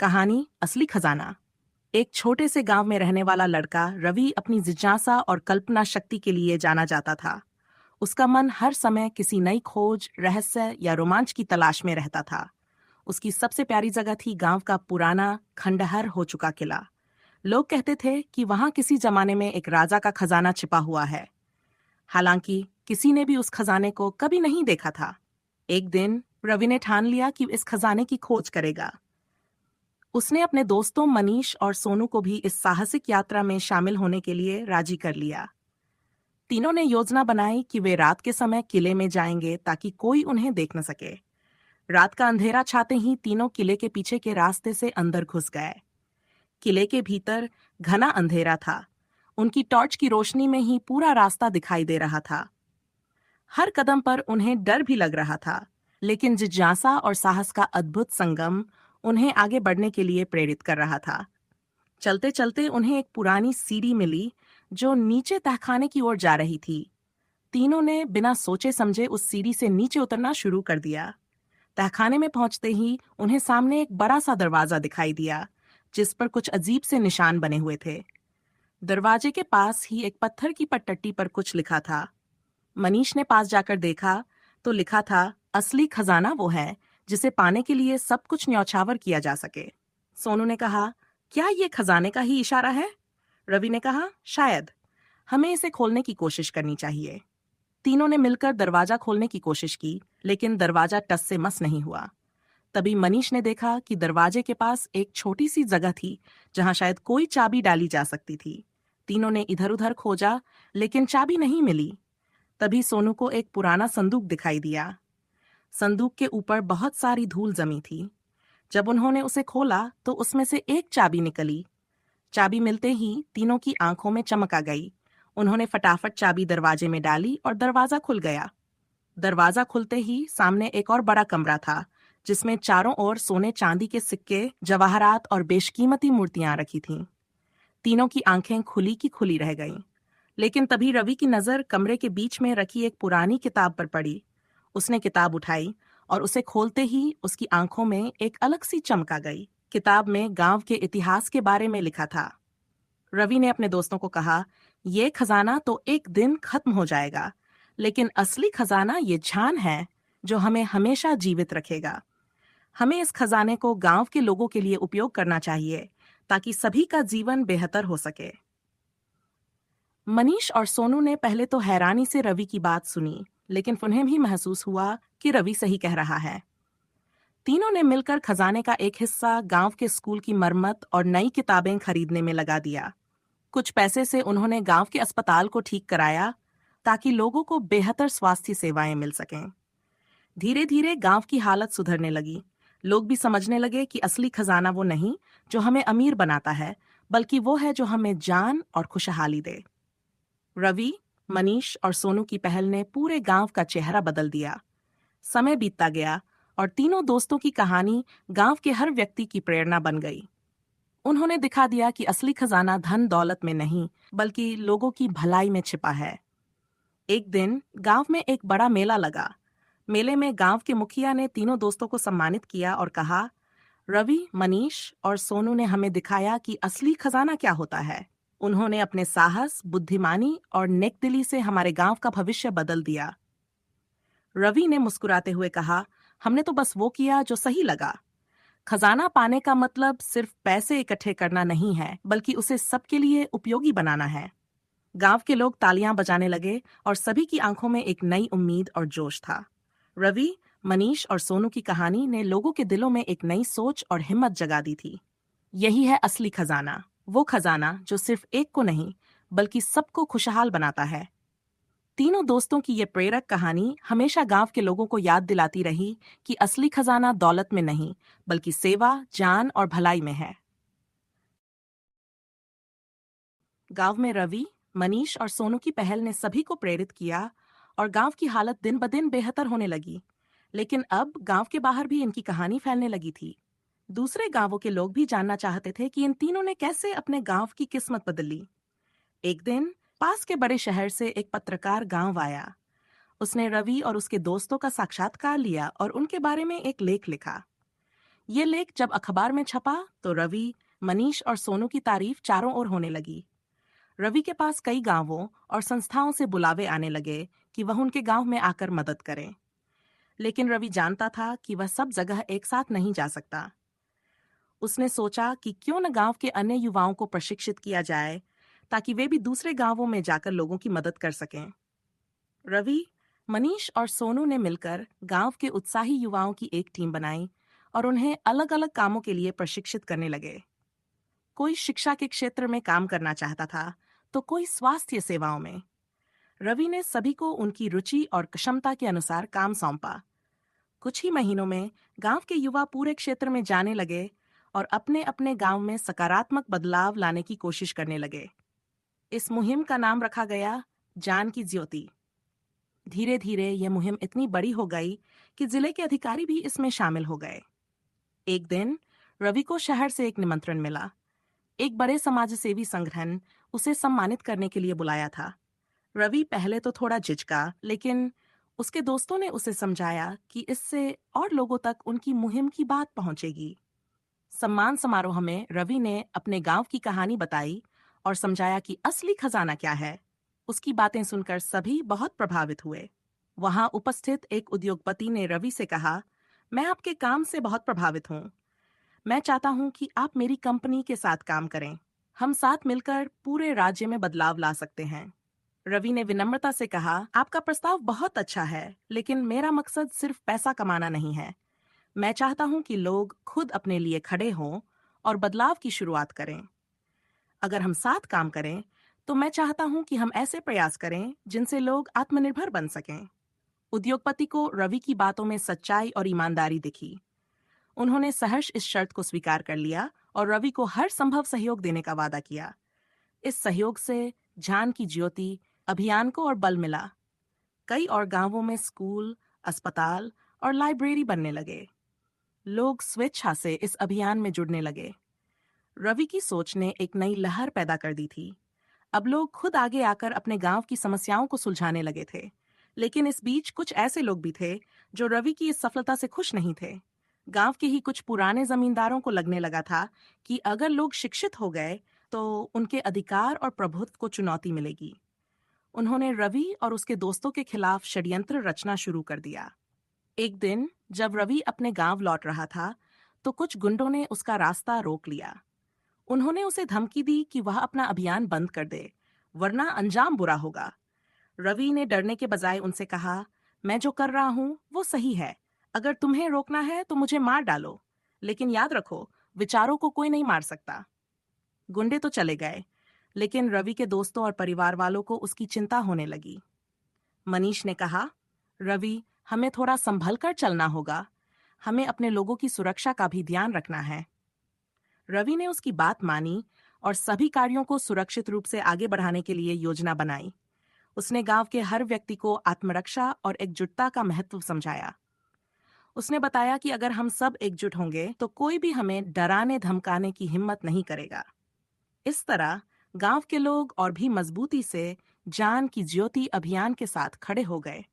कहानी असली खजाना। एक छोटे से गांव में रहने वाला लड़का रवि अपनी जिज्ञासा और कल्पना शक्ति के लिए जाना जाता था। उसका मन हर समय किसी नई खोज, रहस्य या रोमांच की तलाश में रहता था। उसकी सबसे प्यारी जगह थी गांव का पुराना खंडहर हो चुका किला। लोग कहते थे कि वहां किसी जमाने में एक राजा का खजाना छिपा हुआ है। हालांकि किसी ने भी उस खजाने को कभी नहीं देखा था। एक दिन रवि ने ठान लिया कि इस खजाने की खोज करेगा। उसने अपने दोस्तों मनीष और सोनू को भी इस साहसिक यात्रा में शामिल होने के लिए राजी कर लिया। तीनों ने योजना बनाई कि वे रात के समय किले में जाएंगे ताकि कोई उन्हें देख न सके। रात का अंधेरा छाते ही तीनों किले के पीछे के रास्ते से अंदर घुस गए। किले के भीतर घना अंधेरा था। उनकी टॉर्च की रोशनी में ही पूरा रास्ता दिखाई दे रहा था। हर कदम पर उन्हें डर भी लग रहा था, लेकिन जिज्ञासा और साहस का अद्भुत संगम उन्हें आगे बढ़ने के लिए प्रेरित कर रहा था। चलते चलते उन्हें एक पुरानी सीढ़ी मिली जो नीचे तहखाने की ओर जा रही थी। तीनों ने बिना सोचे समझे उस सीढ़ी से नीचे उतरना शुरू कर दिया। तहखाने में पहुंचते ही उन्हें सामने एक बड़ा सा दरवाजा दिखाई दिया, जिस पर कुछ अजीब से निशान बने हुए थे। दरवाजे के पास ही एक पत्थर की पटट्टी पर कुछ लिखा था। मनीष ने पास जाकर देखा तो लिखा था, असली खजाना वो है जिसे पाने के लिए सब कुछ न्यौछावर किया जा सके। सोनू ने कहा, क्या ये खजाने का ही इशारा है? रवि ने कहा, शायद। हमें इसे खोलने की कोशिश करनी चाहिए। तीनों ने मिलकर दरवाजा खोलने की कोशिश की, लेकिन दरवाजा टस से मस नहीं हुआ। तभी मनीष ने देखा कि दरवाजे के पास एक छोटी सी जगह थी जहां शायद कोई चाबी डाली जा सकती थी। तीनों ने इधर उधर खोजा, लेकिन चाबी नहीं मिली। तभी सोनू को एक पुराना संदूक दिखाई दिया। संदूक के ऊपर बहुत सारी धूल जमी थी। जब उन्होंने उसे खोला तो उसमें से एक चाबी निकली। चाबी मिलते ही तीनों की आंखों में चमक आ गई। उन्होंने फटाफट चाबी दरवाजे में डाली और दरवाजा खुल गया। दरवाजा खुलते ही सामने एक और बड़ा कमरा था, जिसमें चारों ओर सोने चांदी के सिक्के, जवाहरात और बेशकीमती मूर्तियां रखी थीं। तीनों की आंखें खुली की खुली रह गईं। लेकिन तभी रवि की नजर कमरे के बीच में रखी एक पुरानी किताब पर पड़ी। उसने किताब उठाई और उसे खोलते ही उसकी आंखों में एक अलग सी चमक आ गई। किताब में गांव के इतिहास के बारे में लिखा था। रवि ने अपने दोस्तों को कहा, ये खजाना तो एक दिन खत्म हो जाएगा, लेकिन असली खजाना ये जान है जो हमें हमेशा जीवित रखेगा। हमें इस खजाने को गांव के लोगों के लिए उपयोग करना चाहिए ताकि सभी का जीवन बेहतर हो सके। मनीष और सोनू ने पहले तो हैरानी से रवि की बात सुनी, लेकिन उन्हें भी महसूस हुआ कि रवि सही कह रहा है। तीनों ने मिलकर खजाने का एक हिस्सा गांव के स्कूल की मरम्मत और नई किताबें खरीदने में लगा दिया। कुछ पैसे से उन्होंने गांव के अस्पताल को ठीक कराया ताकि लोगों को बेहतर स्वास्थ्य सेवाएं मिल सकें। धीरे धीरे गांव की हालत सुधरने लगी। लोग भी समझने लगे कि असली खजाना वो नहीं जो हमें अमीर बनाता है, बल्कि वो है जो हमें जान और खुशहाली दे। रवि, मनीष और सोनू की पहल ने पूरे गांव का चेहरा बदल दिया। समय बीतता गया और तीनों दोस्तों की कहानी गांव के हर व्यक्ति की प्रेरणा बन गई। उन्होंने दिखा दिया कि असली खजाना धन दौलत में नहीं, बल्कि लोगों की भलाई में छिपा है। एक दिन गांव में एक बड़ा मेला लगा। मेले में गांव के मुखिया ने तीनों दोस्तों को सम्मानित किया और कहा, रवि, मनीष और सोनू ने हमें दिखाया कि असली खजाना क्या होता है। उन्होंने अपने साहस, बुद्धिमानी और नेकदिली से हमारे गांव का भविष्य बदल दिया। रवि ने मुस्कुराते हुए कहा, हमने तो बस वो किया जो सही लगा। खजाना पाने का मतलब सिर्फ पैसे इकट्ठे करना नहीं है, बल्कि उसे सबके लिए उपयोगी बनाना है। गांव के लोग तालियां बजाने लगे और सभी की आंखों में एक नई उम्मीद और जोश था। रवि, मनीष और सोनू की कहानी ने लोगों के दिलों में एक नई सोच और हिम्मत जगा दी थी। यही है असली खजाना, वो खजाना जो सिर्फ एक को नहीं, बल्कि सबको खुशहाल बनाता है। तीनों दोस्तों की ये प्रेरक कहानी हमेशा गांव के लोगों को याद दिलाती रही कि असली खजाना दौलत में नहीं, बल्कि सेवा, जान और भलाई में है। गांव में रवि, मनीष और सोनू की पहल ने सभी को प्रेरित किया और गांव की हालत दिन ब दिन बेहतर होने लगी। लेकिन अब गांव के बाहर भी इनकी कहानी फैलने लगी थी। दूसरे गांवों के लोग भी जानना चाहते थे कि इन तीनों ने कैसे अपने गांव की किस्मत बदली। एक दिन पास के बड़े शहर से एक पत्रकार गांव आया। उसने रवि और उसके दोस्तों का साक्षात्कार लिया और उनके बारे में एक लेख लिखा। ये लेख जब अखबार में छपा तो रवि, मनीष और सोनू की तारीफ चारों ओर होने लगी। रवि के पास कई गांवों और संस्थाओं से बुलावे आने लगे कि वह उनके गांव में आकर मदद करें। लेकिन रवि जानता था कि वह सब जगह एक साथ नहीं जा सकता। उसने सोचा कि क्यों न गांव के अन्य युवाओं को प्रशिक्षित किया जाए ताकि वे भी दूसरे गांवों में जाकर लोगों की मदद कर सकें। रवि, मनीष और सोनू ने मिलकर गांव के उत्साही युवाओं की एक टीम बनाई और उन्हें अलग अलग कामों के लिए प्रशिक्षित करने लगे। कोई शिक्षा के क्षेत्र में काम करना चाहता था तो कोई स्वास्थ्य सेवाओं में। रवि ने सभी को उनकी रुचि और क्षमता के अनुसार काम सौंपा। कुछ ही महीनों में गांव के युवा पूरे क्षेत्र में जाने लगे और अपने अपने गांव में सकारात्मक बदलाव लाने की कोशिश करने लगे। इस मुहिम का नाम रखा गया जान की ज्योति। धीरे धीरे यह मुहिम इतनी बड़ी हो गई कि जिले के अधिकारी भी इसमें शामिल हो गए। एक दिन रवि को शहर से एक निमंत्रण मिला। एक बड़े समाजसेवी संगठन उसे सम्मानित करने के लिए बुलाया था। रवि पहले तो थोड़ा झिझका, लेकिन उसके दोस्तों ने उसे समझाया कि इससे और लोगों तक उनकी मुहिम की बात पहुंचेगी। सम्मान समारोह में रवि ने अपने गांव की कहानी बताई और समझाया कि असली खजाना क्या है। उसकी बातें सुनकर सभी बहुत प्रभावित हुए। वहां उपस्थित एक उद्योगपति ने रवि से कहा, मैं आपके काम से बहुत प्रभावित हूँ। मैं चाहता हूँ कि आप मेरी कंपनी के साथ काम करें। हम साथ मिलकर पूरे राज्य में बदलाव ला सकते हैं। रवि ने विनम्रता से कहा, आपका प्रस्ताव बहुत अच्छा है, लेकिन मेरा मकसद सिर्फ पैसा कमाना नहीं है। मैं चाहता हूं कि लोग खुद अपने लिए खड़े हों और बदलाव की शुरुआत करें। अगर हम साथ काम करें, तो मैं चाहता हूं कि हम ऐसे प्रयास करें जिनसे लोग आत्मनिर्भर बन सकें। उद्योगपति को रवि की बातों में सच्चाई और ईमानदारी दिखी। उन्होंने सहर्ष इस शर्त को स्वीकार कर लिया और रवि को हर संभव सहयोग देने का वादा किया। इस सहयोग से जान की ज्योति अभियान को और बल मिला। कई और गांवों में स्कूल, अस्पताल और लाइब्रेरी बनने लगे। लोग स्वेच्छा से इस अभियान में जुड़ने लगे। रवि की सोच ने एक नई लहर पैदा कर दी थी। अब लोग खुद आगे आकर अपने गांव की समस्याओं को सुलझाने लगे थे। लेकिन इस बीच कुछ ऐसे लोग भी थे जो रवि की इस सफलता से खुश नहीं थे। गांव के ही कुछ पुराने जमींदारों को लगने लगा था कि अगर लोग शिक्षित हो गए तो उनके अधिकार और प्रभुत्व को चुनौती मिलेगी। उन्होंने रवि और उसके दोस्तों के खिलाफ षड्यंत्र रचना शुरू कर दिया। एक दिन जब रवि अपने गांव लौट रहा था, तो कुछ गुंडों ने उसका रास्ता रोक लिया। उन्होंने उसे धमकी दी कि वह अपना अभियान बंद कर दे, वरना अंजाम बुरा होगा। रवि ने डरने के बजाय उनसे कहा, मैं जो कर रहा हूं वो सही है। अगर तुम्हें रोकना है तो मुझे मार डालो, लेकिन याद रखो, विचारों को कोई नहीं मार सकता। गुंडे तो चले गए, लेकिन रवि के दोस्तों और परिवार वालों को उसकी चिंता होने लगी। मनीष ने कहा, रवि, हमें थोड़ा संभल कर चलना होगा। हमें अपने लोगों की सुरक्षा का भी ध्यान रखना है। रवि ने उसकी बात मानी और सभी कार्यों को सुरक्षित रूप से आगे बढ़ाने के लिए योजना बनाई। उसने गांव के हर व्यक्ति को आत्मरक्षा और एकजुटता का महत्व समझाया। उसने बताया कि अगर हम सब एकजुट होंगे तो कोई भी हमें डराने धमकाने की हिम्मत नहीं करेगा। इस तरह गांव के लोग और भी मजबूती से जान की ज्योति अभियान के साथ खड़े हो गए।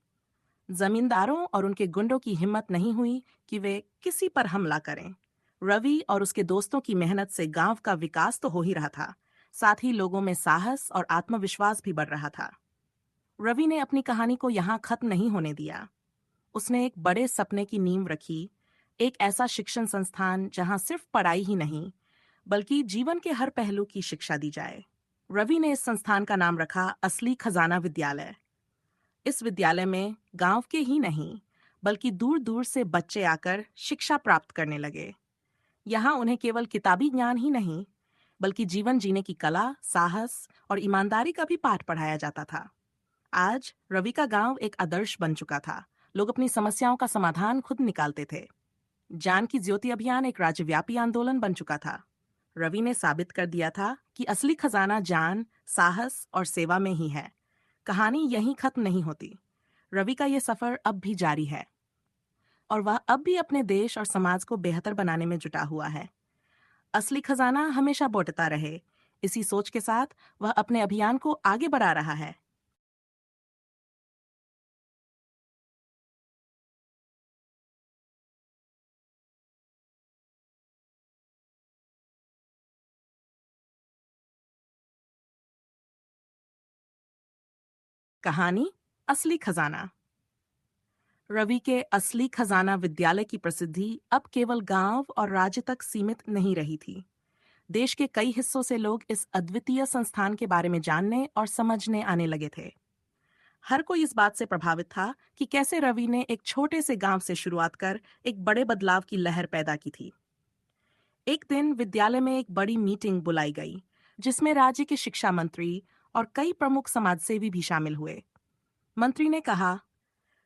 जमींदारों और उनके गुंडों की हिम्मत नहीं हुई कि वे किसी पर हमला करें। रवि और उसके दोस्तों की मेहनत से गांव का विकास तो हो ही रहा था, साथ ही लोगों में साहस और आत्मविश्वास भी बढ़ रहा था। रवि ने अपनी कहानी को यहाँ खत्म नहीं होने दिया। उसने एक बड़े सपने की नींव रखी, एक ऐसा शिक्षण संस्थान जहाँ सिर्फ पढ़ाई ही नहीं, बल्कि जीवन के हर पहलू की शिक्षा दी जाए। रवि ने इस संस्थान का नाम रखा असली खजाना विद्यालय। इस विद्यालय में गांव के ही नहीं, बल्कि दूर दूर से बच्चे आकर शिक्षा प्राप्त करने लगे। यहाँ उन्हें केवल किताबी ज्ञान ही नहीं, बल्कि जीवन जीने की कला, साहस और ईमानदारी का भी पाठ पढ़ाया जाता था। आज रवि का गांव एक आदर्श बन चुका था। लोग अपनी समस्याओं का समाधान खुद निकालते थे। जान की ज्योति अभियान एक राज्यव्यापी आंदोलन बन चुका था। रवि ने साबित कर दिया था कि असली खजाना जान, साहस और सेवा में ही है। कहानी यहीं खत्म नहीं होती। रवि का ये सफर अब भी जारी है और वह अब भी अपने देश और समाज को बेहतर बनाने में जुटा हुआ है। असली खजाना हमेशा बौटता रहे, इसी सोच के साथ वह अपने अभियान को आगे बढ़ा रहा है। कहानी असली खजाना। रवि के असली खजाना विद्यालय की प्रसिद्धि अब केवल गांव और राज्य तक सीमित नहीं रही थी। देश के कई हिस्सों से लोग इस अद्वितीय संस्थान के बारे में जानने और समझने आने लगे थे। हर कोई इस बात से प्रभावित था कि कैसे रवि ने एक छोटे से गांव से शुरुआत कर एक बड़े बदलाव की लहर पैदा की थी। एक दिन विद्यालय में एक बड़ी मीटिंग बुलाई गई, जिसमें राज्य के शिक्षा मंत्री और कई प्रमुख समाजसेवी भी शामिल हुए। मंत्री ने कहा,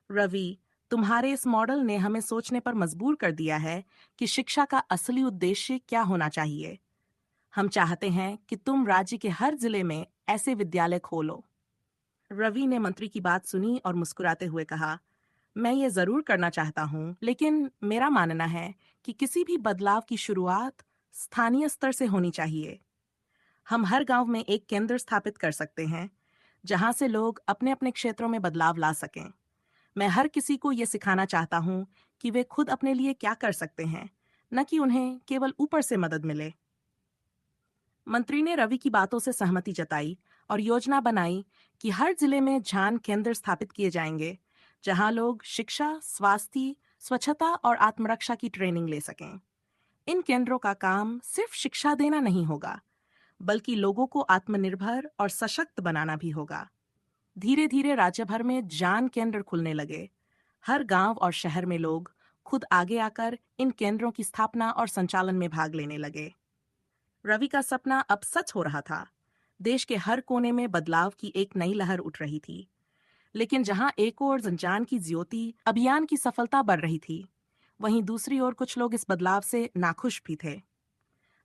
रवि, तुम्हारे इस मॉडल ने हमें सोचने पर मजबूर कर दिया है कि शिक्षा का असली उद्देश्य क्या होना चाहिए। हम चाहते हैं कि तुम राज्य के हर जिले में ऐसे विद्यालय खोलो। रवि ने मंत्री की बात सुनी और मुस्कुराते हुए कहा, मैं ये जरूर करना चाहता हूँ, लेकिन मेरा मानना है कि किसी भी बदलाव की शुरुआत स्थानीय स्तर से होनी चाहिए। हम हर गांव में एक केंद्र स्थापित कर सकते हैं, जहां से लोग अपने अपने क्षेत्रों में बदलाव ला सकें। मैं हर किसी को ये सिखाना चाहता हूँ कि वे खुद अपने लिए क्या कर सकते हैं, न कि उन्हें केवल ऊपर से मदद मिले। मंत्री ने रवि की बातों से सहमति जताई और योजना बनाई कि हर जिले में ध्यान केंद्र स्थापित किए जाएंगे, जहां लोग शिक्षा, स्वास्थ्य, स्वच्छता और आत्मरक्षा की ट्रेनिंग ले सकें। इन केंद्रों का काम सिर्फ शिक्षा देना नहीं होगा, बल्कि लोगों को आत्मनिर्भर और सशक्त बनाना भी होगा। धीरे धीरे राज्य भर में ज्ञान केंद्र खुलने लगे। हर गांव और शहर में लोग खुद आगे आकर इन केंद्रों की स्थापना और संचालन में भाग लेने लगे। रवि का सपना अब सच हो रहा था। देश के हर कोने में बदलाव की एक नई लहर उठ रही थी। लेकिन जहां एक ओर जनजान की ज्योति अभियान की सफलता बढ़ रही थी, वहीं दूसरी ओर कुछ लोग इस बदलाव से नाखुश भी थे।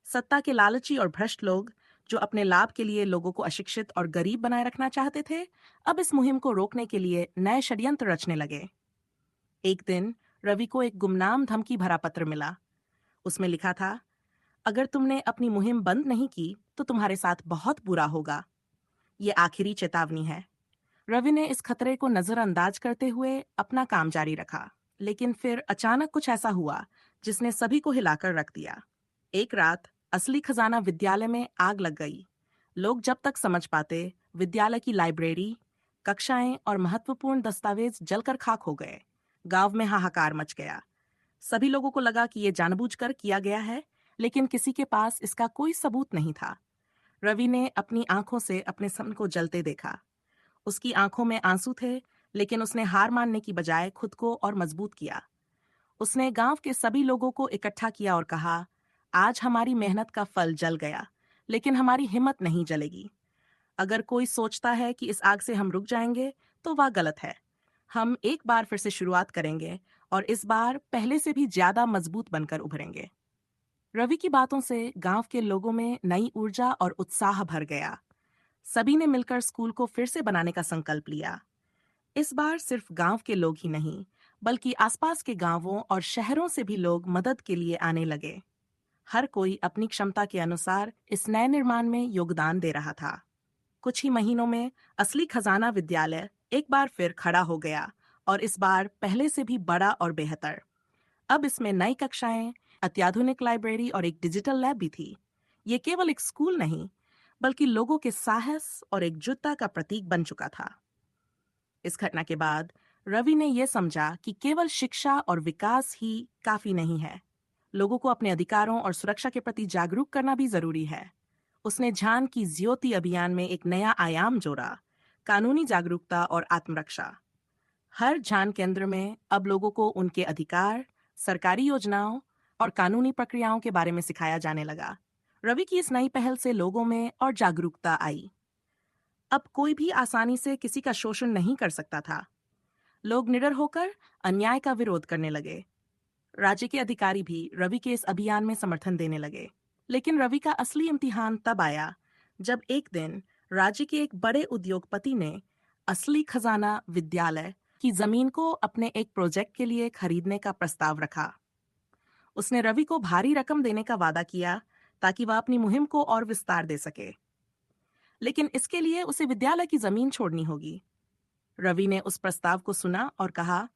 सत्ता के लालची और भ्रष्ट लोग, जो अपने लाभ के लिए लोगों को अशिक्षित और गरीब बनाए रखना चाहते थे, अब इस मुहिम को रोकने के लिए नए षड्यंत्र रचने लगे। एक दिन रवि को एक गुमनाम धमकी भरा पत्र मिला। उसमें लिखा था, अगर तुमने अपनी मुहिम बंद नहीं की तो तुम्हारे साथ बहुत बुरा होगा। ये आखिरी चेतावनी है। रवि ने इस खतरे को नजरअंदाज करते हुए अपना काम जारी रखा। लेकिन फिर अचानक कुछ ऐसा हुआ जिसने सभी को हिलाकर रख दिया। एक रात असली खजाना विद्यालय में आग लग गई। लोग जब तक समझ पाते, विद्यालय की लाइब्रेरी, कक्षाएं और महत्वपूर्ण दस्तावेज जलकर खाक हो गए। गांव में हाहाकार मच गया। सभी लोगों को लगा कि ये जानबूझकर किया गया है, लेकिन किसी के पास इसका कोई सबूत नहीं था। रवि ने अपनी आंखों से अपने सन को जलते देखा। उसकी आंखों में आंसू थे, लेकिन उसने हार मानने की बजाय खुद को और मजबूत किया। उसने गांव के सभी लोगों को इकट्ठा किया और कहा, आज हमारी मेहनत का फल जल गया, लेकिन हमारी हिम्मत नहीं जलेगी। अगर कोई सोचता है कि इस आग से हम रुक जाएंगे, तो वह गलत है। हम एक बार फिर से शुरुआत करेंगे और इस बार पहले से भी ज्यादा मजबूत बनकर उभरेंगे। रवि की बातों से गांव के लोगों में नई ऊर्जा और उत्साह भर गया। सभी ने मिलकर स्कूल को फिर से बनाने का संकल्प लिया। इस बार सिर्फ गांव के लोग ही नहीं, बल्कि आसपास के गांवों और शहरों से भी लोग मदद के लिए आने लगे। हर कोई अपनी क्षमता के अनुसार इस नए निर्माण में योगदान दे रहा था। कुछ ही महीनों में असली खजाना विद्यालय एक बार फिर खड़ा हो गया, और इस बार पहले से भी बड़ा और बेहतर। अब इसमें नई कक्षाएं, अत्याधुनिक लाइब्रेरी और एक डिजिटल लैब भी थी। ये केवल एक स्कूल नहीं, बल्कि लोगों के साहस और एकजुटता का प्रतीक बन चुका था। इस घटना के बाद रवि ने यह समझा कि केवल शिक्षा और विकास ही काफी नहीं है। लोगों को अपने अधिकारों और सुरक्षा के प्रति जागरूक करना भी जरूरी है। उसने झान की ज्योति अभियान में एक नया आयाम जोड़ा, कानूनी जागरूकता और आत्मरक्षा। हर झान केंद्र में अब लोगों को उनके अधिकार, सरकारी योजनाओं और कानूनी प्रक्रियाओं के बारे में सिखाया जाने लगा। रवि की इस नई पहल से लोगों में और जागरूकता आई। अब कोई भी आसानी से किसी का शोषण नहीं कर सकता था। लोग निडर होकर अन्याय का विरोध करने लगे। राज्य के अधिकारी भी रवि के इस अभियान में समर्थन देने लगे। लेकिन रवि का असली इम्तिहान तब आया, जब एक दिन राज्य के एक बड़े उद्योगपति ने असली खजाना विद्यालय की जमीन को अपने एक प्रोजेक्ट के लिए खरीदने का प्रस्ताव रखा। उसने रवि को भारी रकम देने का वादा किया, ताकि वह अपनी मुहिम को और विस्तार दे सके। लेकिन इसके लिए उसे विद्यालय की जमीन छोड़नी होगी। रवि ने उस प्रस्ताव को सुना और कहा,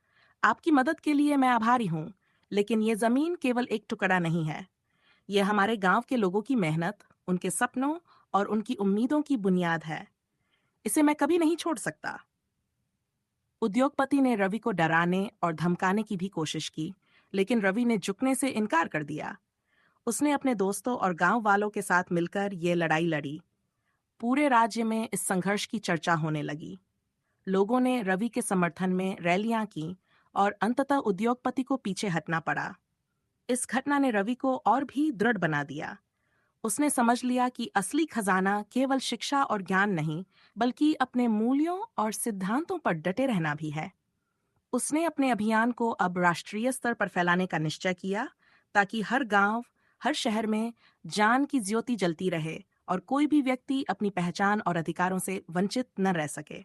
आपकी मदद के लिए मैं आभारी हूँ, लेकिन ये जमीन केवल एक टुकड़ा नहीं है। यह हमारे गांव के लोगों की मेहनत, उनके सपनों और उनकी उम्मीदों की बुनियाद है। इसे मैं कभी नहीं छोड़ सकता। उद्योगपति ने रवि को डराने और धमकाने की भी कोशिश की, लेकिन रवि ने झुकने से इनकार कर दिया। उसने अपने दोस्तों और गांव वालों के साथ मिलकर ये लड़ाई लड़ी। पूरे राज्य में इस संघर्ष की चर्चा होने लगी। लोगों ने रवि के समर्थन में रैलियां की और अंततः उद्योगपति को पीछे हटना पड़ा। इस घटना ने रवि को और भी दृढ़ बना दिया। उसने समझ लिया कि असली खजाना केवल शिक्षा और ज्ञान नहीं, बल्कि अपने मूल्यों और सिद्धांतों पर डटे रहना भी है। उसने अपने अभियान को अब राष्ट्रीय स्तर पर फैलाने का निश्चय किया, ताकि हर गांव, हर शहर में ज्ञान की ज्योति जलती रहे और कोई भी व्यक्ति अपनी पहचान और अधिकारों से वंचित न रह सके।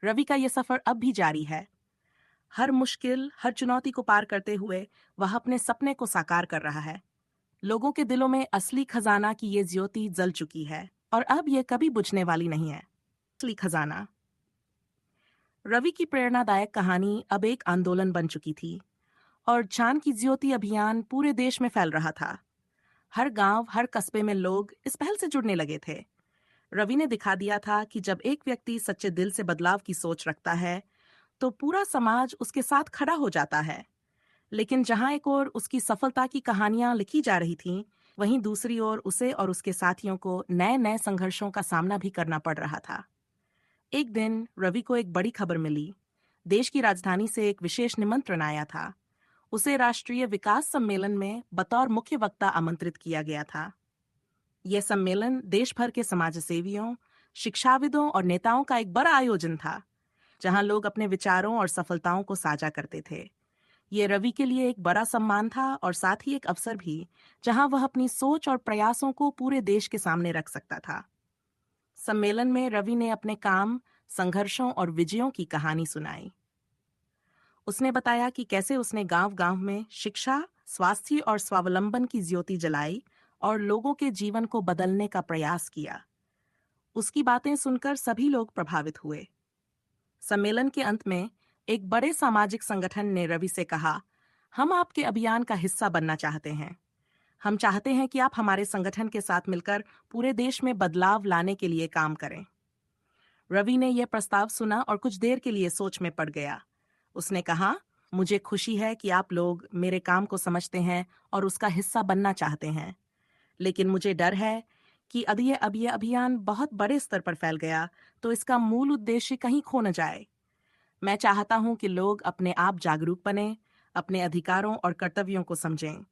रवि का यह सफर अब भी जारी है। हर मुश्किल, हर चुनौती को पार करते हुए वह अपने सपने को साकार कर रहा है। लोगों के दिलों में असली खजाना की ये ज्योति जल चुकी है और अब यह कभी बुझने वाली नहीं है। असली खजाना। रवि की प्रेरणादायक कहानी अब एक आंदोलन बन चुकी थी और ज्ञान की ज्योति अभियान पूरे देश में फैल रहा था। हर गांव, हर कस्बे में लोग इस पहल से जुड़ने लगे थे। रवि ने दिखा दिया था कि जब एक व्यक्ति सच्चे दिल से बदलाव की सोच रखता है, तो पूरा समाज उसके साथ खड़ा हो जाता है। लेकिन जहां एक ओर उसकी सफलता की कहानियां लिखी जा रही थीं, वहीं दूसरी ओर उसे और उसके साथियों को नए नए संघर्षों का सामना भी करना पड़ रहा था। एक दिन रवि को एक बड़ी खबर मिली। देश की राजधानी से एक विशेष निमंत्रण आया था। उसे राष्ट्रीय विकास सम्मेलन में बतौर मुख्य वक्ता आमंत्रित किया गया था। यह सम्मेलन देश भर के समाजसेवियों, शिक्षाविदों और नेताओं का एक बड़ा आयोजन था, जहां लोग अपने विचारों और सफलताओं को साझा करते थे। ये रवि के लिए एक बड़ा सम्मान था और साथ ही एक अवसर भी, जहां वह अपनी सोच और प्रयासों को पूरे देश के सामने रख सकता था। सम्मेलन में रवि ने अपने काम, संघर्षों और विजयों की कहानी सुनाई। उसने बताया कि कैसे उसने गांव-गांव में शिक्षा, स्वास्थ्य और स्वावलंबन की ज्योति जलाई और लोगों के जीवन को बदलने का प्रयास किया। उसकी बातें सुनकर सभी लोग प्रभावित हुए। सम्मेलन के अंत में एक बड़े सामाजिक संगठन ने रवि से कहा, हम आपके अभियान का हिस्सा बनना चाहते हैं। हम चाहते हैं कि आप हमारे संगठन के साथ मिलकर पूरे देश में बदलाव लाने के लिए काम करें। रवि ने यह प्रस्ताव सुना और कुछ देर के लिए सोच में पड़ गया। उसने कहा, मुझे खुशी है कि आप लोग मेरे काम को समझते हैं और उसका हिस्सा बनना चाहते हैं। लेकिन मुझे डर है कि अब ये अभियान बहुत बड़े स्तर पर फैल गया तो इसका मूल उद्देश्य कहीं खो न जाए। मैं चाहता हूं कि लोग अपने आप जागरूक बने, अपने अधिकारों और कर्तव्यों को समझें।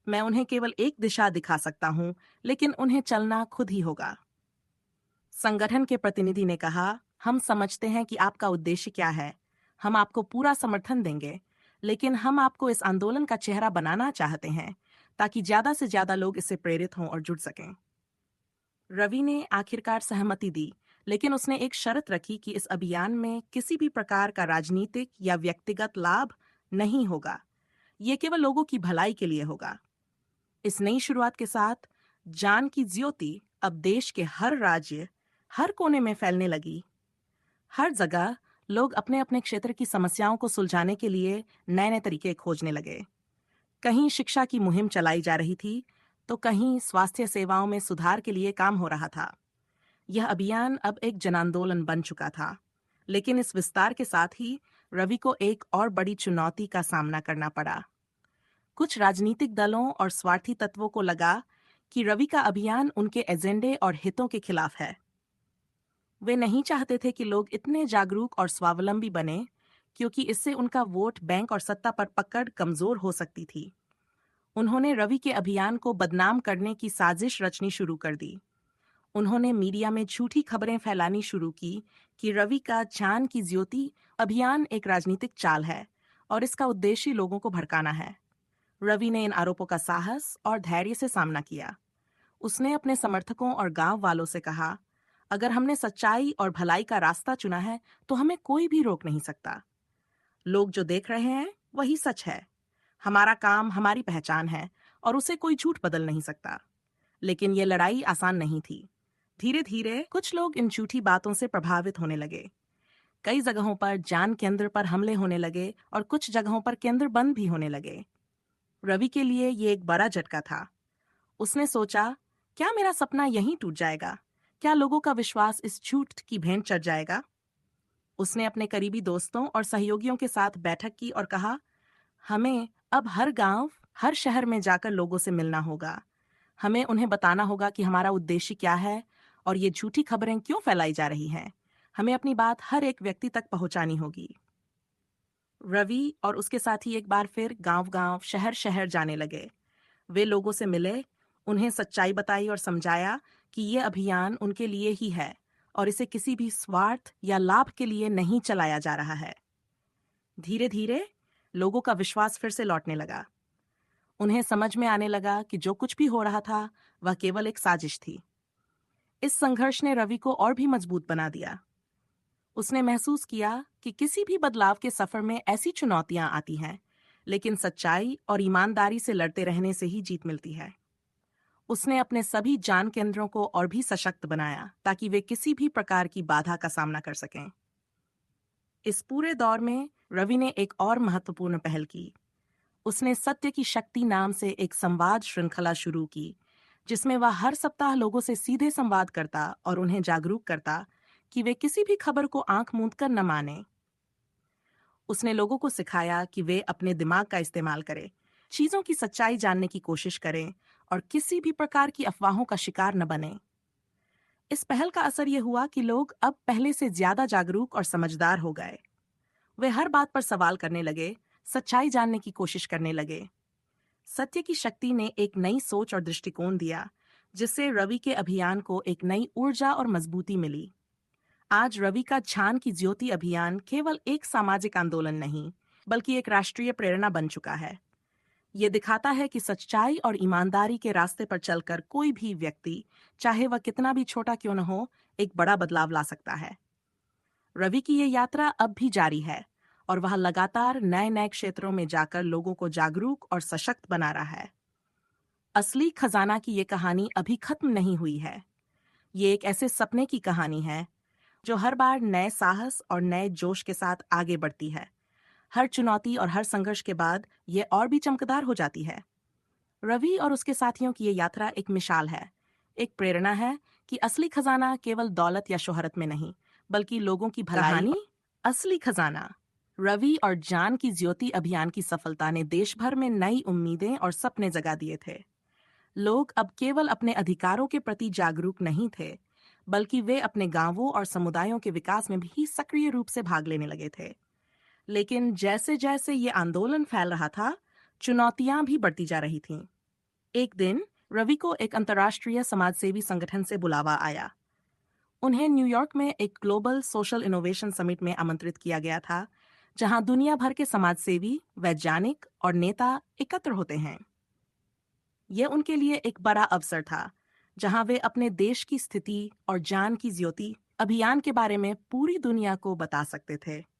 मैं उन्हें केवल एक दिशा दिखा सकता हूं, लेकिन उन्हें चलना खुद ही होगा। संगठन के प्रतिनिधि ने कहा, हम समझते हैं कि आपका उद्देश्य क्या है। हम आपको पूरा समर्थन देंगे, लेकिन हम आपको इस आंदोलन का चेहरा बनाना चाहते हैं, ताकि ज्यादा से ज्यादा लोग इससे प्रेरित हों और जुड़ सकें। रवि ने आखिरकार सहमति दी, लेकिन उसने एक शर्त रखी कि इस अभियान में किसी भी प्रकार का राजनीतिक या व्यक्तिगत लाभ नहीं होगा। ये केवल लोगों की भलाई के लिए होगा। इस नई शुरुआत के साथ ज्ञान की ज्योति अब देश के हर राज्य, हर कोने में फैलने लगी। हर जगह लोग अपने अपने क्षेत्र की समस्याओं को सुलझाने के लिए नए नए तरीके खोजने लगे। कहीं शिक्षा की मुहिम चलाई जा रही थी, तो कहीं स्वास्थ्य सेवाओं में सुधार के लिए काम हो रहा था। यह अभियान अब एक जनांदोलन बन चुका था। लेकिन इस विस्तार के साथ ही रवि को एक और बड़ी चुनौती का सामना करना पड़ा। कुछ राजनीतिक दलों और स्वार्थी तत्वों को लगा कि रवि का अभियान उनके एजेंडे और हितों के खिलाफ है। वे नहीं चाहते थे कि लोग इतने जागरूक और स्वावलंबी बने, क्योंकि इससे उनका वोट बैंक और सत्ता पर पकड़ कमजोर हो सकती थी। उन्होंने रवि के अभियान को बदनाम करने की साजिश रचनी शुरू कर दी। उन्होंने मीडिया में झूठी खबरें फैलानी शुरू की कि रवि का ज्ञान की ज्योति अभियान एक राजनीतिक चाल है और इसका उद्देश्य लोगों को भड़काना है। रवि ने इन आरोपों का साहस और धैर्य से सामना किया। उसने अपने समर्थकों और गांव वालों से कहा, अगर हमने सच्चाई और भलाई का रास्ता चुना है, तो हमें कोई भी रोक नहीं सकता। लोग जो देख रहे हैं, वही सच है। हमारा काम हमारी पहचान है और उसे कोई झूठ बदल नहीं सकता। लेकिन ये लड़ाई आसान नहीं थी। धीरे धीरे कुछ लोग इन झूठी बातों से प्रभावित होने लगे। कई जगहों पर ज्ञान केंद्र पर हमले होने लगे और कुछ जगहों पर केंद्र बंद भी होने लगे। रवि के लिए ये एक बड़ा झटका था। उसने सोचा, क्या मेरा सपना यहीं टूट जाएगा? क्या लोगों का विश्वास इस झूठ की भेंट चढ़ जाएगा? उसने अपने करीबी दोस्तों और सहयोगियों के साथ बैठक की और कहा, हमें अब हर गांव, हर शहर में जाकर लोगों से मिलना होगा। हमें उन्हें बताना होगा कि हमारा उद्देश्य क्या है और ये झूठी खबरें क्यों फैलाई जा रही हैं। हमें अपनी बात हर एक व्यक्ति तक पहुंचानी होगी। रवि और उसके साथी एक बार फिर गांव-गांव, शहर-शहर जाने लगे। वे लोगों से मिले, उन्हें सच्चाई बताई और समझाया कि ये अभियान उनके लिए ही है और इसे किसी भी स्वार्थ या लाभ के लिए नहीं चलाया जा रहा है। धीरे-धीरे लोगों का विश्वास फिर से लौटने लगा। उन्हें समझ में आने लगा कि जो कुछ भी हो रहा था, वह केवल एक साजिश थी। इस संघर्ष ने रवि को और भी मजबूत बना दिया। उसने महसूस किया कि किसी भी बदलाव के सफर में ऐसी चुनौतियां आती हैं, लेकिन सच्चाई और ईमानदारी से लड़ते रहने से ही जीत मिलती है। उसने अपने सभी जान केंद्रों को और भी सशक्त बनाया ताकि वे किसी भी प्रकार की बाधा का सामना कर सकें। इस पूरे दौर में रवि ने एक और महत्वपूर्ण पहल की। उसने सत्य की शक्ति नाम से एक संवाद श्रृंखला शुरू की, जिसमें वह हर सप्ताह लोगों से सीधे संवाद करता और उन्हें जागरूक करता कि वे किसी भी खबर को आंख मूंद कर न मानें। उसने लोगों को सिखाया कि वे अपने दिमाग का इस्तेमाल करें, चीजों की सच्चाई जानने की कोशिश करें और किसी भी प्रकार की अफवाहों का शिकार न बने। इस पहल का असर यह हुआ कि लोग अब पहले से ज्यादा जागरूक और समझदार हो गए। वे हर बात पर सवाल करने लगे, सच्चाई जानने की कोशिश करने लगे। सत्य की शक्ति ने एक नई सोच और दृष्टिकोण दिया, जिससे रवि के अभियान को एक नई ऊर्जा और मजबूती मिली। आज रवि का झान की ज्योति अभियान केवल एक सामाजिक आंदोलन नहीं, बल्कि एक राष्ट्रीय प्रेरणा बन चुका है। ये दिखाता है कि सच्चाई और ईमानदारी के रास्ते पर चलकर कोई भी व्यक्ति, चाहे वह कितना भी छोटा क्यों न हो, एक बड़ा बदलाव ला सकता है। रवि की ये यात्रा अब भी जारी है और वह लगातार नए नए क्षेत्रों में जाकर लोगों को जागरूक और सशक्त बना रहा है। असली खजाना की ये कहानी अभी खत्म नहीं हुई है। ये एक ऐसे सपने की कहानी है जो हर बार नए साहस और नए जोश के साथ आगे बढ़ती है। हर चुनौती और हर संघर्ष के बाद ये और भी चमकदार हो जाती है। रवि और उसके साथियों की ये यात्रा एक मिसाल है, एक प्रेरणा है कि असली खजाना केवल दौलत या शोहरत में नहीं, बल्कि लोगों की भलाई। कहानी असली खजाना। रवि और जान की ज्योति अभियान की सफलता ने देश भर में नई उम्मीदें और सपने जगा दिए थे। लोग अब केवल अपने अधिकारों के प्रति जागरूक नहीं थे, बल्कि वे अपने गांवों और समुदायों के विकास में भी सक्रिय रूप से भाग लेने लगे थे। लेकिन जैसे जैसे ये आंदोलन फैल रहा था, चुनौतियां भी बढ़ती जा रही थीं। एक दिन रवि को एक अंतर्राष्ट्रीय समाजसेवी संगठन से बुलावा आया। उन्हें न्यूयॉर्क में एक ग्लोबल सोशल इनोवेशन समिट में आमंत्रित किया गया था, जहां दुनिया भर के समाजसेवी, वैज्ञानिक और नेता एकत्र होते हैं। यह उनके लिए एक बड़ा अवसर था, जहां वे अपने देश की स्थिति और जान की ज्योति अभियान के बारे में पूरी दुनिया को बता सकते थे।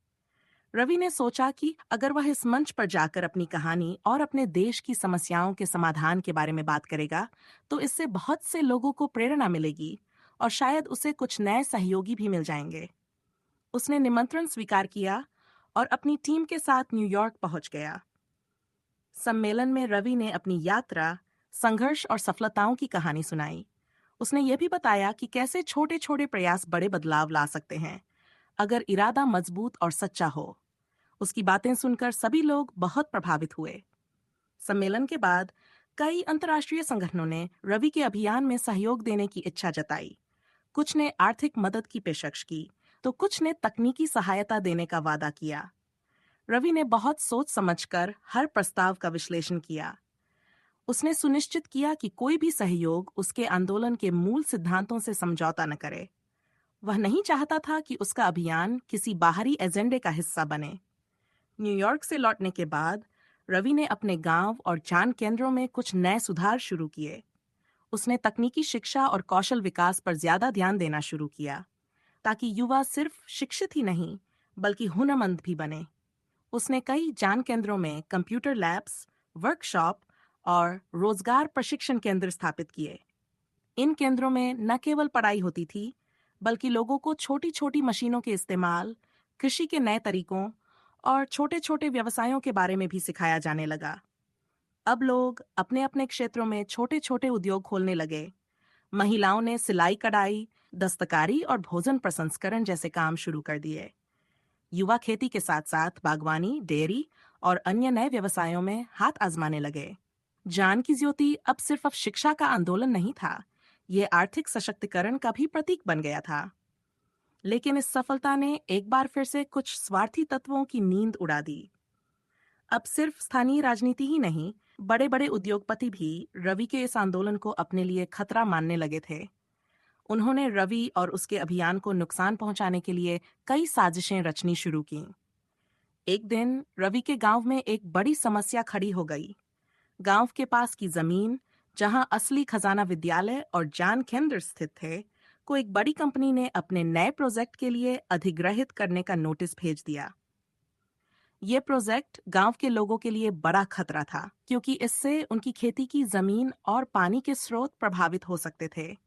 रवि ने सोचा कि अगर वह इस मंच पर जाकर अपनी कहानी और अपने देश की समस्याओं के समाधान के बारे में बात करेगा, तो इससे बहुत से लोगों को प्रेरणा मिलेगी और शायद उसे कुछ नए सहयोगी भी मिल जाएंगे। उसने निमंत्रण स्वीकार किया और अपनी टीम के साथ न्यूयॉर्क पहुंच गया। सम्मेलन में रवि ने अपनी यात्रा, संघर्ष और सफलताओं की कहानी सुनाई। उसने यह भी बताया कि कैसे छोटे छोटे प्रयास बड़े बदलाव ला सकते हैं, अगर इरादा मजबूत और सच्चा हो। उसकी बातें सुनकर सभी लोग बहुत प्रभावित हुए। सम्मेलन के बाद कई अंतर्राष्ट्रीय संगठनों ने रवि के अभियान में सहयोग देने की इच्छा जताई। कुछ ने आर्थिक मदद की पेशकश की, तो कुछ ने तकनीकी सहायता देने का वादा किया। रवि ने बहुत सोच समझकर हर प्रस्ताव का विश्लेषण किया। उसने सुनिश्चित किया कि कोई भी सहयोग उसके आंदोलन के मूल सिद्धांतों से समझौता न करे। वह नहीं चाहता था कि उसका अभियान किसी बाहरी एजेंडे का हिस्सा बने। न्यूयॉर्क से लौटने के बाद रवि ने अपने गांव और जान केंद्रों में कुछ नए सुधार शुरू किए। उसने तकनीकी शिक्षा और कौशल विकास पर ज्यादा ध्यान देना शुरू किया, ताकि युवा सिर्फ शिक्षित ही नहीं, बल्कि हुनरमंद भी बने। उसने कई जान केंद्रों में कंप्यूटर लैब्स, वर्कशॉप और रोजगार प्रशिक्षण केंद्र स्थापित किए। इन केंद्रों में न केवल पढ़ाई होती थी, बल्कि लोगों को छोटी छोटी मशीनों के इस्तेमाल, कृषि के नए तरीकों और छोटे छोटे व्यवसायों के बारे में भी सिखाया जाने लगा। अब लोग अपने अपने क्षेत्रों में छोटे छोटे उद्योग खोलने लगे। महिलाओं ने सिलाई कढ़ाई, दस्तकारी और भोजन प्रसंस्करण जैसे काम शुरू कर दिए। युवा खेती के साथ साथ बागवानी, डेयरी और अन्य नए व्यवसायों में हाथ आजमाने लगे। ज्ञान की ज्योति अब शिक्षा का आंदोलन नहीं था, ये आर्थिक सशक्तिकरण का भी प्रतीक बन गया था। लेकिन इस सफलता ने एक बार फिर से कुछ स्वार्थी तत्वों की नींद उड़ा दी। अब सिर्फ स्थानीय राजनीति ही नहीं, बड़े बड़े उद्योगपति भी रवि के इस आंदोलन को अपने लिए खतरा मानने लगे थे। उन्होंने रवि और उसके अभियान को नुकसान पहुंचाने के लिए कई साजिशें रचनी शुरू की। एक दिन रवि के गांव में एक बड़ी समस्या खड़ी हो गई। गांव के पास की जमीन, जहां असली खजाना विद्यालय और ज्ञान केंद्र स्थित थे, को एक बड़ी कंपनी ने अपने नए प्रोजेक्ट के लिए अधिग्रहित करने का नोटिस भेज दिया। ये प्रोजेक्ट गांव के लोगों के लिए बड़ा खतरा था, क्योंकि इससे उनकी खेती की जमीन और पानी के स्रोत प्रभावित हो सकते थे।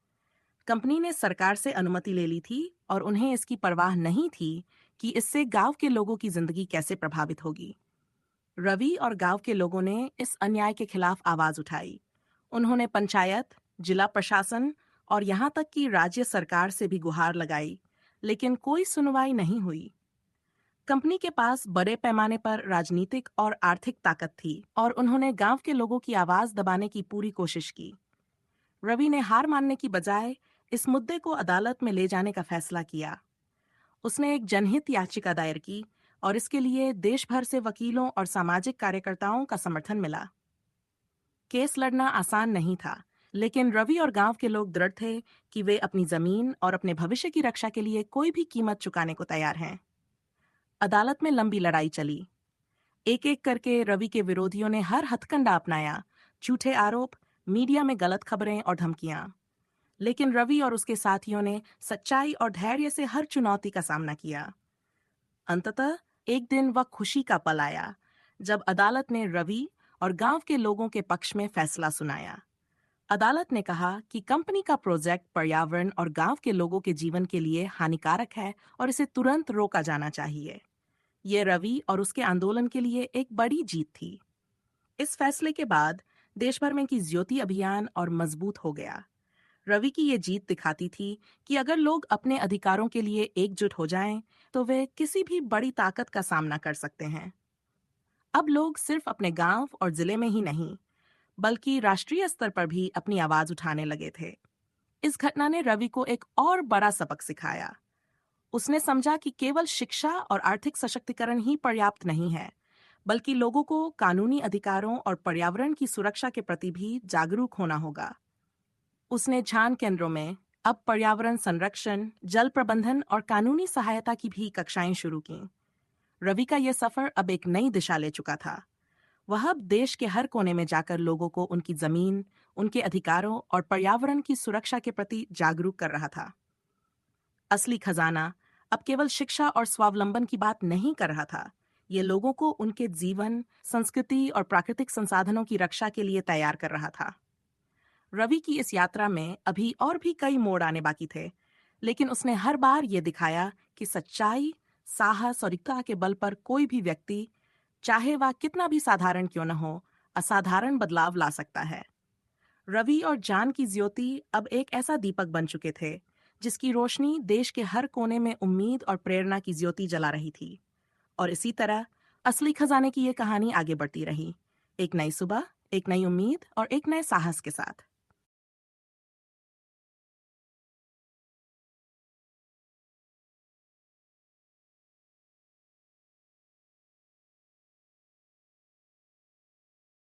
कंपनी ने सरकार से अनुमति ले ली थी और उन्हें इसकी परवाह नहीं थी कि इससे गांव के लोगों की जिंदगी कैसे प्रभावित होगी। रवि और गांव के लोगों ने इस अन्याय के खिलाफ आवाज उठाई। उन्होंने पंचायत, जिला प्रशासन और यहाँ तक कि राज्य सरकार से भी गुहार लगाई, लेकिन कोई सुनवाई नहीं हुई। कंपनी के पास बड़े पैमाने पर राजनीतिक और आर्थिक ताकत थी और उन्होंने गांव के लोगों की आवाज दबाने की पूरी कोशिश की। रवि ने हार मानने की बजाय इस मुद्दे को अदालत में ले जाने का फैसला किया। उसने एक जनहित याचिका दायर की और इसके लिए देश भर से वकीलों और सामाजिक कार्यकर्ताओं का समर्थन मिला। केस लड़ना आसान नहीं था, लेकिन रवि और गांव के लोग दृढ़ थे कि वे अपनी जमीन और अपने भविष्य की रक्षा के लिए कोई भी कीमत चुकाने को तैयार हैं। अदालत में लंबी लड़ाई चली। एक एक करके रवि के विरोधियों ने हर हथकंडा अपनाया, झूठे आरोप, मीडिया में गलत खबरें और धमकियां। लेकिन रवि और उसके साथियों ने सच्चाई और धैर्य से हर चुनौती का सामना किया। अंततः एक दिन वह खुशी का पल आया, जब अदालत ने रवि और गांव के लोगों के पक्ष में फैसला सुनाया। अदालत ने कहा कि कंपनी का प्रोजेक्ट पर्यावरण और गांव के लोगों के जीवन के लिए हानिकारक है और इसे तुरंत रोका जाना चाहिए। ये रवि और उसके आंदोलन के लिए एक बड़ी जीत थी। इस फैसले के बाद देश भर में की ज्योति अभियान और मजबूत हो गया। रवि की ये जीत दिखाती थी कि अगर लोग अपने अधिकारों के लिए एकजुट हो जाएं, तो वे किसी भी बड़ी ताकत का सामना कर सकते हैं। अब लोग सिर्फ अपने गांव और जिले में ही नहीं, बल्कि राष्ट्रीय स्तर पर भी अपनी आवाज उठाने लगे थे। इस घटना ने रवि को एक और बड़ा सबक सिखाया। उसने समझा कि केवल शिक्षा और आर्थिक सशक्तिकरण ही पर्याप्त नहीं है, बल्कि लोगों को कानूनी अधिकारों और पर्यावरण की सुरक्षा के प्रति भी जागरूक होना होगा। उसने ध्यान केंद्रों में अब पर्यावरण संरक्षण, जल प्रबंधन और कानूनी सहायता की भी कक्षाएं शुरू की। रवि का यह सफर अब एक नई दिशा ले चुका था। वह अब देश के हर कोने में जाकर लोगों को उनकी जमीन, उनके अधिकारों और पर्यावरण की सुरक्षा के प्रति जागरूक कर रहा था। असली खजाना अब केवल शिक्षा और स्वावलंबन की बात नहीं कर रहा था। ये लोगों को उनके जीवन, संस्कृति और प्राकृतिक संसाधनों की रक्षा के लिए तैयार कर रहा था। रवि की इस यात्रा में अभी और भी कई मोड़ आने बाकी थे, लेकिन उसने हर बार ये दिखाया कि सच्चाई, साहस और एकता के बल पर कोई भी व्यक्ति, चाहे वह कितना भी साधारण क्यों न हो, असाधारण बदलाव ला सकता है। रवि और जान की ज्योति अब एक ऐसा दीपक बन चुके थे, जिसकी रोशनी देश के हर कोने में उम्मीद और प्रेरणा की ज्योति जला रही थी। और इसी तरह असली खजाने की ये कहानी आगे बढ़ती रही, एक नई सुबह, एक नई उम्मीद और एक नए साहस के साथ।